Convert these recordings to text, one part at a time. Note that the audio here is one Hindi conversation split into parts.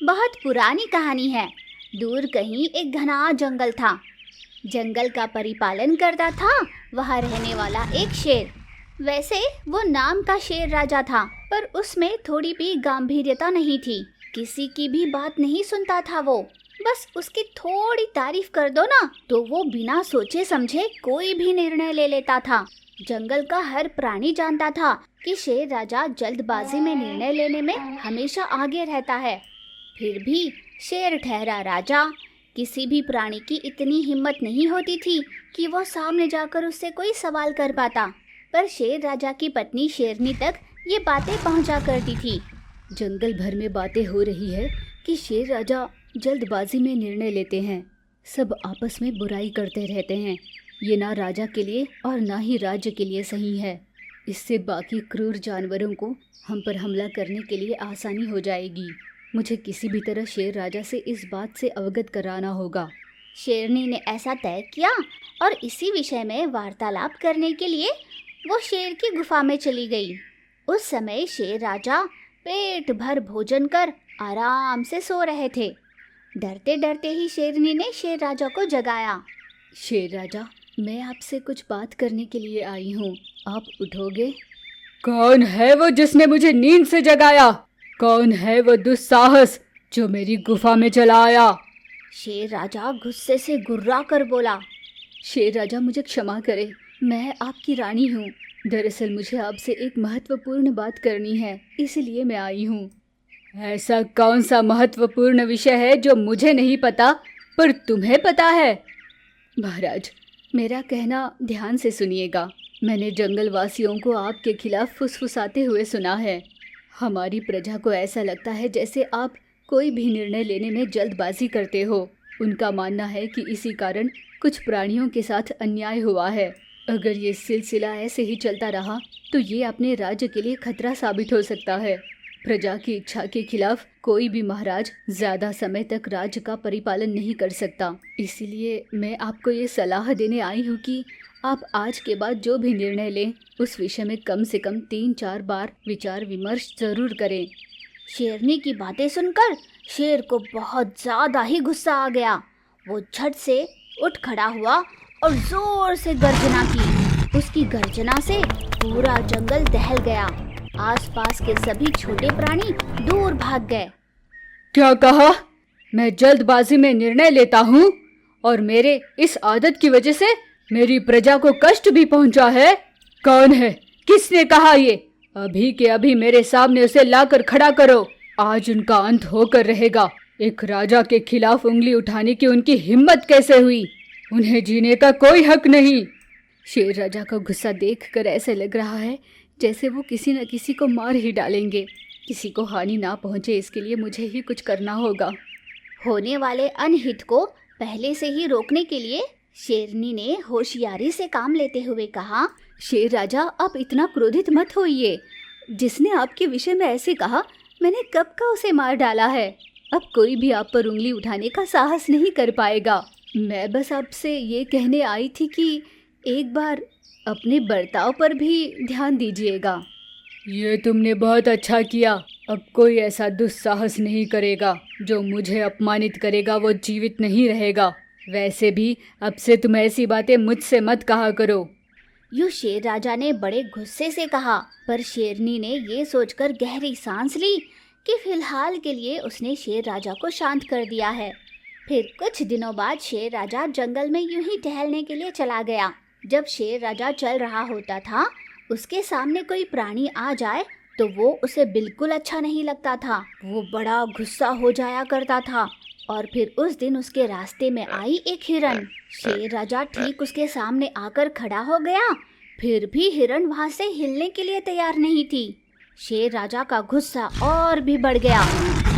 बहुत पुरानी कहानी है। दूर कहीं एक घना जंगल था। जंगल का परिपालन करता था वहाँ रहने वाला एक शेर। वैसे वो नाम का शेर राजा था, पर उसमें थोड़ी भी गांभीर्यता नहीं थी। किसी की भी बात नहीं सुनता था वो। बस उसकी थोड़ी तारीफ कर दो ना तो वो बिना सोचे समझे कोई भी निर्णय ले लेता था। जंगल का हर प्राणी जानता था कि शेर राजा जल्दबाजी में निर्णय लेने में हमेशा आगे रहता है। फिर भी शेर ठहरा राजा। किसी भी प्राणी की इतनी हिम्मत नहीं होती थी कि वो सामने जाकर उससे कोई सवाल कर पाता, पर शेर राजा की पत्नी शेरनी तक ये बातें पहुंचा करती थी। जंगल भर में बातें हो रही है कि शेर राजा जल्दबाजी में निर्णय लेते हैं। सब आपस में बुराई करते रहते हैं। ये ना राजा के लिए और ना ही राज्य के लिए सही है। इससे बाकी क्रूर जानवरों को हम पर हमला करने के लिए आसानी हो जाएगी। मुझे किसी भी तरह शेर राजा से इस बात से अवगत कराना होगा। शेरनी ने ऐसा तय किया और इसी विषय में वार्तालाप करने के लिए वो शेर की गुफा में चली गई। उस समय शेर राजा पेट भर भोजन कर आराम से सो रहे थे। डरते डरते ही शेरनी ने शेर राजा को जगाया। शेर राजा, मैं आपसे कुछ बात करने के लिए आई हूँ, आप उठोगे? कौन है वो जिसने मुझे नींद से जगाया? कौन है वो दुस्साहस जो मेरी गुफा में चला आया? शेर राजा गुस्से से गुर्रा कर बोला। शेर राजा, मुझे क्षमा करें, मैं आपकी रानी हूँ। दरअसल मुझे आपसे एक महत्वपूर्ण बात करनी है, इसलिए मैं आई हूँ। ऐसा कौन सा महत्वपूर्ण विषय है जो मुझे नहीं पता पर तुम्हें पता है? महाराज, मेरा कहना ध्यान से सुनिएगा। मैंने जंगल वासियों को आपके खिलाफ फुसफुसाते हुए सुना है। हमारी प्रजा को ऐसा लगता है जैसे आप कोई भी निर्णय लेने में जल्दबाजी करते हो। उनका मानना है कि इसी कारण कुछ प्राणियों के साथ अन्याय हुआ है। अगर ये सिलसिला ऐसे ही चलता रहा तो ये अपने राज्य के लिए खतरा साबित हो सकता है। प्रजा की इच्छा के खिलाफ कोई भी महाराज ज़्यादा समय तक राज्य का परिपालन नहीं कर सकता। इसीलिए मैं आपको ये सलाह देने आई हूँ कि आप आज के बाद जो भी निर्णय लें उस विषय में कम से कम 3-4 बार विचार विमर्श जरूर करें। शेरनी की बातें सुनकर शेर को बहुत ज़्यादा ही गुस्सा आ गया। वो झट से उठ खड़ा हुआ और जोर से गर्जना की। उसकी गर्जना से पूरा जंगल दहल गया। आसपास के सभी छोटे प्राणी दूर भाग गए। क्या कहा? मैं जल्दबाजी में निर्णय लेता हूँ और मेरे इस आदत की वजह से मेरी प्रजा को कष्ट भी पहुँचा है? कौन है? किसने कहा ये? अभी के अभी मेरे सामने उसे लाकर खड़ा करो। आज उनका अंत होकर रहेगा। एक राजा के खिलाफ उंगली उठाने की उनकी हिम्मत कैसे हुई? उन्हें जीने का कोई हक नहीं। शेर राजा का गुस्सा देखकर ऐसे लग रहा है जैसे वो किसी न किसी को मार ही डालेंगे। किसी को हानि ना पहुंचे इसके लिए मुझे ही कुछ करना होगा। होने वाले अनहित को पहले से ही रोकने के लिए शेरनी ने होशियारी से काम लेते हुए कहा, शेर राजा, आप इतना क्रोधित मत होइए। जिसने आपके विषय में ऐसे कहा मैंने कब का उसे मार डाला है। अब कोई भी आप पर उंगली उठाने का साहस नहीं कर पाएगा। मैं बस आपसे ये कहने आई थी कि एक बार अपने बर्ताव पर भी ध्यान दीजिएगा। ये तुमने बहुत अच्छा किया। अब कोई ऐसा दुस्साहस नहीं करेगा। जो मुझे अपमानित करेगा वो जीवित नहीं रहेगा। वैसे भी अब से तुम ऐसी बातें मुझसे मत कहा करो। यूँ शेर राजा ने बड़े गुस्से से कहा, पर शेरनी ने ये सोचकर गहरी सांस ली कि फिलहाल के लिए उसने शेर राजा को शांत कर दिया है। फिर कुछ दिनों बाद शेर राजा जंगल में यूं ही टहलने के लिए चला गया। जब शेर राजा चल रहा होता था, उसके सामने कोई प्राणी आ जाए तो वो उसे बिल्कुल अच्छा नहीं लगता था। वो बड़ा गुस्सा हो जाया करता था। और फिर उस दिन उसके रास्ते में आई एक हिरन। शेर राजा ठीक उसके सामने आकर खड़ा हो गया, फिर भी हिरन वहाँ से हिलने के लिए तैयार नहीं थी। शेर राजा का गुस्सा और भी बढ़ गया।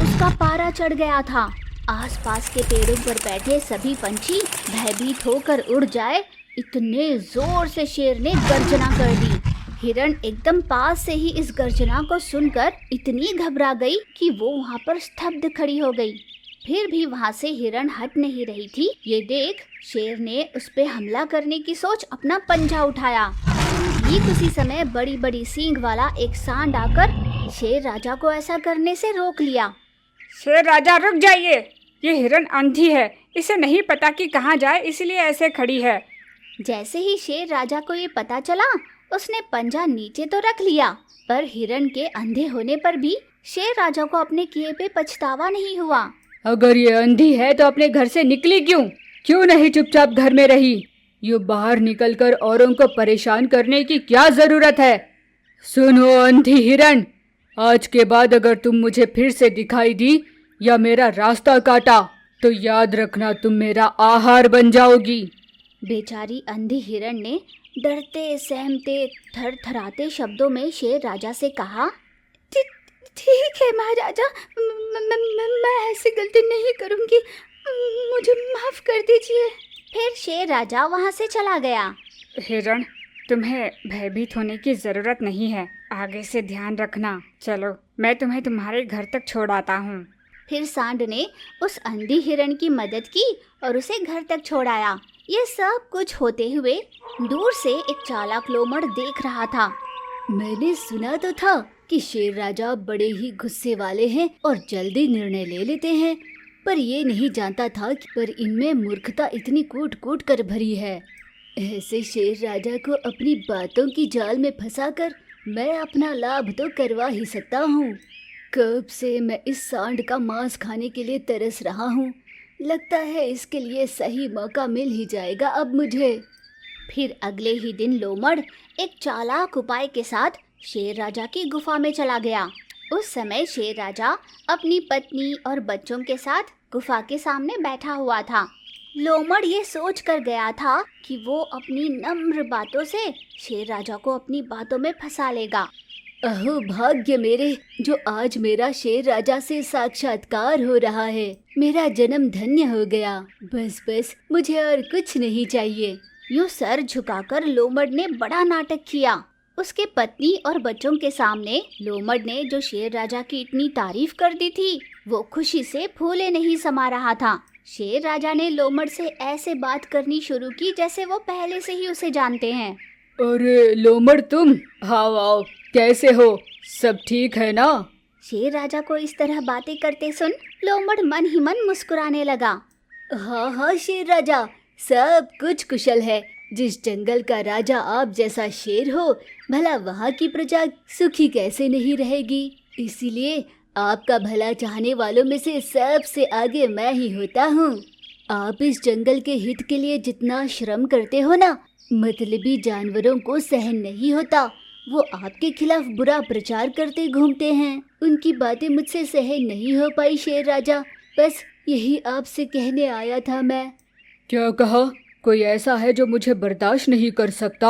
उसका पारा चढ़ गया था। आसपास के पेड़ों पर बैठे सभी पंछी भयभीत होकर उड़ जाए, इतने जोर से शेर ने गर्जना कर दी। हिरन एकदम पास से ही इस गर्जना को सुनकर इतनी घबरा गई कि वो वहाँ पर स्तब्ध खड़ी हो गई। फिर भी वहाँ से हिरन हट नहीं रही थी। ये देख शेर ने उस पे हमला करने की सोच अपना पंजा उठाया। ठीक उसी समय बड़ी बड़ी सींग वाला एक सांड आकर शेर राजा को ऐसा करने से रोक लिया। शेर राजा रुक जाइए, ये हिरन अंधी है, इसे नहीं पता कि कहाँ जाए, इसलिए ऐसे खड़ी है। जैसे ही शेर राजा को ये पता चला, उसने पंजा नीचे तो रख लिया, पर हिरन के अंधे होने पर भी शेर राजा को अपने किए पे पछतावा नहीं हुआ। अगर ये अंधी है तो अपने घर से निकली क्यों नहीं चुपचाप घर में रही? यूँ बाहर निकलकर औरों को परेशान करने की क्या जरूरत है? सुनो अंधी हिरन, आज के बाद अगर तुम मुझे फिर से दिखाई दी या मेरा रास्ता काटा तो याद रखना तुम मेरा आहार बन जाओगी। बेचारी अंधी हिरन ने डरते सहमते थरथराते शब्दों में शेर राजा से कहा, ठीक है महाराजा, मैं ऐसी गलती नहीं करूंगी, मुझे माफ कर दीजिए। फिर शेर राजा वहां से चला गया। हिरन, तुम्हें भयभीत होने की जरूरत नहीं है, आगे से ध्यान रखना। चलो, मैं तुम्हें तुम्हारे घर तक छोड़ आता हूँ। फिर सांड ने उस अंधी हिरन की मदद की और उसे घर तक छोड़ाया। ये सब कुछ होते हुए दूर से एक चालाक लोमड़ देख रहा था। मैंने सुना तो था कि शेर राजा बड़े ही गुस्से वाले हैं और जल्दी निर्णय ले लेते हैं, पर ये नहीं जानता था कि पर इनमें मूर्खता इतनी कूट कूट कर भरी है। ऐसे शेर राजा को अपनी बातों की जाल में फंसाकर मैं अपना लाभ तो करवा ही सकता हूँ। कब से मैं इस सांड का मांस खाने के लिए तरस रहा हूँ, लगता है इसके लिए सही मौका मिल ही जाएगा अब मुझे। फिर अगले ही दिन लोमड़ एक चालाक उपाय के साथ शेर राजा की गुफा में चला गया। उस समय शेर राजा अपनी पत्नी और बच्चों के साथ गुफा के सामने बैठा हुआ था। लोमड़ ये सोच कर गया था कि वो अपनी नम्र बातों से शेर राजा को अपनी बातों में फंसा लेगा। अहो भाग्य मेरे, जो आज मेरा शेर राजा से साक्षात्कार हो रहा है। मेरा जन्म धन्य हो गया। बस मुझे और कुछ नहीं चाहिए। यूं सर झुकाकर लोमड़ ने बड़ा नाटक किया। उसके पत्नी और बच्चों के सामने लोमड़ ने जो शेर राजा की इतनी तारीफ कर दी थी, वो खुशी से फूले नहीं समा रहा था। शेर राजा ने लोमड़ से ऐसे बात करनी शुरू की जैसे वो पहले से ही उसे जानते हैं। अरे लोमड़, तुम आओ, कैसे हो? सब ठीक है ना? शेर राजा को इस तरह बातें करते सुन लोमड़ मन ही मन मुस्कुराने लगा। हाँ शेर राजा, सब कुछ कुशल है। जिस जंगल का राजा आप जैसा शेर हो, भला वहाँ की प्रजा सुखी कैसे नहीं रहेगी। इसीलिए आपका भला चाहने वालों में से सबसे आगे मैं ही होता हूँ। आप इस जंगल के हित के लिए जितना श्रम करते हो ना, मतलबी जानवरों को सहन नहीं होता। वो आपके खिलाफ बुरा प्रचार करते घूमते हैं। उनकी बातें मुझसे सहन नहीं हो पाई शेर राजा, बस यही आपसे कहने आया था मैं। क्या कहा? कोई ऐसा है जो मुझे बर्दाश्त नहीं कर सकता?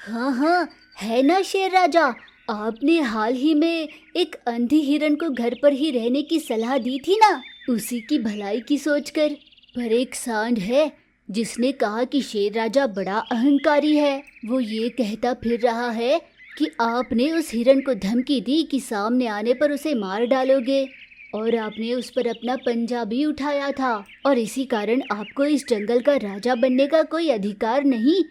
हाँ, है ना शेर राजा। आपने हाल ही में एक अंधी हिरन को घर पर ही रहने की सलाह दी थी ना, उसी की भलाई की सोचकर। पर एक सांड है जिसने कहा कि शेर राजा बड़ा अहंकारी है। वो ये कहता फिर रहा है कि आपने उस हिरन को धमकी दी कि सामने आने पर उसे मार डालोगे, और आपने उस पर अपना पंजा भी उठाया था, और इसी कारण आपको इस जंगल का राजा बनने का कोई अधिकार नहीं।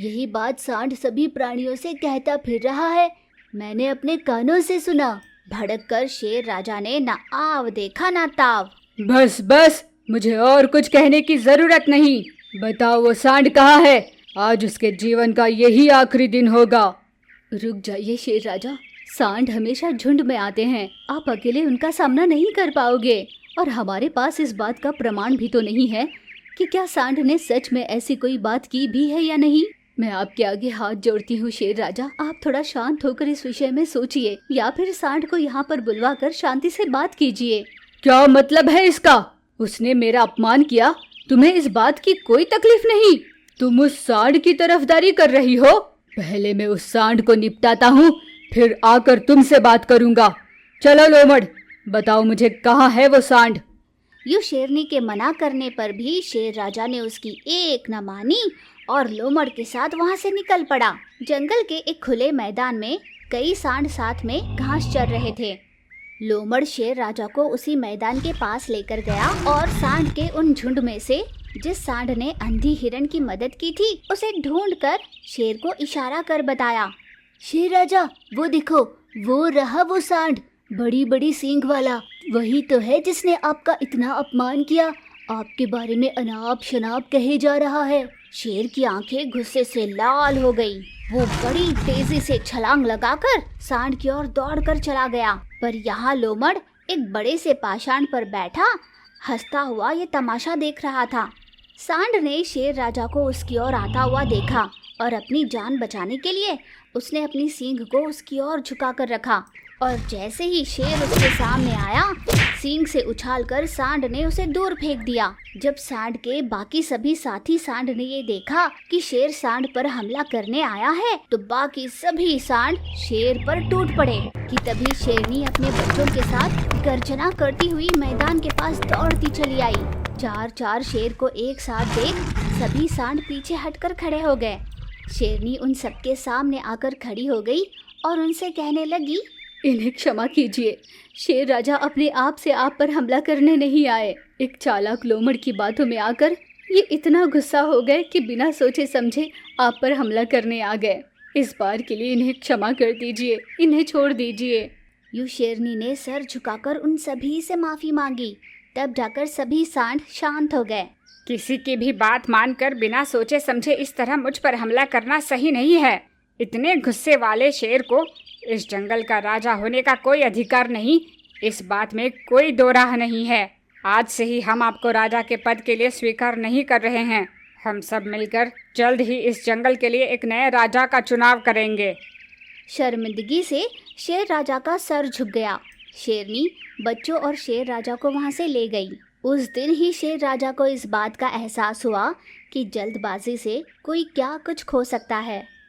यही बात सांड सभी प्राणियों से कहता फिर रहा है। मैंने अपने कानों से सुना। भड़क कर शेर राजा ने ना आव देखा ना ताव। बस, मुझे और कुछ कहने की जरूरत नहीं। बताओ वो सांड कहाँ है? आज उसके जीवन का यही आखिरी दिन होगा। रुक जाइए शेर राजा, सांड हमेशा झुंड में आते हैं। आप अकेले उनका सामना नहीं कर पाओगे, और हमारे पास इस बात का प्रमाण भी तो नहीं है कि क्या सांड ने सच में ऐसी कोई बात की भी है या नहीं। मैं आपके आगे हाथ जोड़ती हूँ शेर राजा, आप थोड़ा शांत होकर इस विषय में सोचिए, या फिर सांड को यहाँ पर बुलवा कर शांति से बात कीजिए। क्या मतलब है इसका? उसने मेरा अपमान किया, तुम्हें इस बात की कोई तकलीफ नहीं? तुम उस सांड की तरफदारी कर रही हो? पहले मैं उस सांड को निपटाता हूँ, फिर आकर तुमसे बात करूँगा। चलो लोमड़, बताओ मुझे कहाँ है वो सांड? यूं शेरनी के मना करने पर भी शेर राजा ने उसकी एक न मानी और लोमड़ के साथ वहां से निकल पड़ा। जंगल के एक खुले मैदान में कई सांड साथ में घास चर रहे थे। लोमड़ शेर राजा को उसी मैदान के पास लेकर गया और सांड के उन झुंड में से जिस सांड ने अंधी हिरन की मदद की थी, उसे ढूंढकर शेर को इशारा कर बताया। शेर राजा, वो देखो, वो रहा वो सांड। बड़ी बड़ी सींग वाला, वही तो है जिसने आपका इतना अपमान किया। आपके बारे में अनाप शनाप कहे जा रहा है। शेर की आंखें गुस्से से लाल हो गई। वो बड़ी तेजी से छलांग लगाकर सांड की ओर दौड़कर चला गया। पर यहाँ लोमड़ एक बड़े से पाषाण पर बैठा हंसता हुआ ये तमाशा देख रहा था। सांड ने शेर राजा को उसकी ओर आता हुआ देखा और अपनी जान बचाने के लिए उसने अपनी सींग को उसकी ओर झुकाकर रखा। और जैसे ही शेर उसके सामने आया, सींग से उछालकर सांड ने उसे दूर फेंक दिया। जब सांड के बाकी सभी साथी सांड ने ये देखा कि शेर सांड पर हमला करने आया है, तो बाकी सभी सांड शेर पर टूट पड़े कि तभी शेरनी अपने बच्चों के साथ गर्जना करती हुई मैदान के पास दौड़ती चली आई। चार शेर को एक साथ देख सभी सांड पीछे हटकर खड़े हो गए। शेरनी उन सबके सामने आकर खड़ी हो गई और उनसे कहने लगी, इन्हें क्षमा कीजिए। शेर राजा अपने आप से आप पर हमला करने नहीं आए। एक चालाक लोमड़ की बातों में आकर ये इतना गुस्सा हो गए कि बिना सोचे समझे आप पर हमला करने आ गए। इस बार के लिए इन्हें क्षमा कर दीजिए, इन्हें छोड़ दीजिए। यूं शेरनी ने सर झुकाकर उन सभी से माफी मांगी। तब जाकर सभी सांड शांत हो गए। किसी की भी बात मानकर बिना सोचे समझे इस तरह मुझ पर हमला करना सही नहीं है। इतने गुस्से वाले शेर को इस जंगल का राजा होने का कोई अधिकार नहीं। इस बात में कोई दो राह नहीं है। आज से ही हम आपको राजा के पद के लिए स्वीकार नहीं कर रहे हैं। हम सब मिलकर जल्द ही इस जंगल के लिए एक नए राजा का चुनाव करेंगे। शर्मिंदगी से शेर राजा का सर झुक गया। शेरनी बच्चों और शेर राजा को वहां से ले गई। उस दिन ही शेर राजा को इस बात का एहसास हुआ कि जल्दबाजी से कोई क्या कुछ खो सकता है।